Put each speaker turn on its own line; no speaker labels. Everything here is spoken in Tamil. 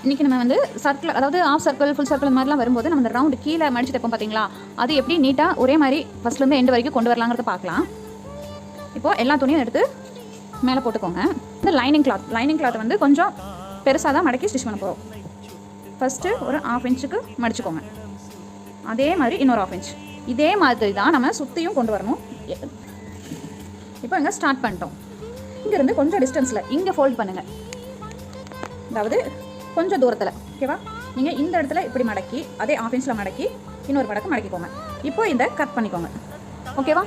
இன்றைக்கி நம்ம வந்து சர்க்கிள், அதாவது ஆஃப் சர்க்கிள், ஃபுல் சர்க்கிள் இந்த மாதிரிலாம் வரும்போது நம்ம இந்த ரவுண்டு கீழே மடிச்சு தைப்போம் பார்த்தீங்களா, அது எப்படி நீட்டாக ஒரே மாதிரி ஃபஸ்ட்லேருந்து எண்டு வரைக்கும் கொண்டு வரலாங்கிறத பார்க்கலாம். இப்போது எல்லா துணியும் எடுத்து மேலே போட்டுக்கோங்க. இந்த லைனிங் கிளாத் வந்து கொஞ்சம் பெருசாக தான் மடக்கி ஸ்டிச் பண்ண போகிறோம். ஃபஸ்ட்டு ஒரு 1/2 இன்ச்சுக்கு மடிச்சுக்கோங்க. அதே மாதிரி இன்னொரு 1/2 இன்ச். இதே மாதிரி தான் நம்ம சுற்றியும் கொண்டு வரணும். இப்போ இங்கே ஸ்டார்ட் பண்ணிட்டோம். இங்கேருந்து கொஞ்சம் டிஸ்டன்ஸில் இங்கே ஃபோல்ட் பண்ணுங்கள். அதாவது கொஞ்சம் தூரத்தில், ஓகேவா? நீங்கள் இந்த இடத்துல இப்படி மடக்கி அதே 1/2 இன்ச்சில் மடக்கி இன்னொரு மடக்கு மடக்கிக்கோங்க. இப்போ இதை கட் பண்ணிக்கோங்க, ஓகேவா?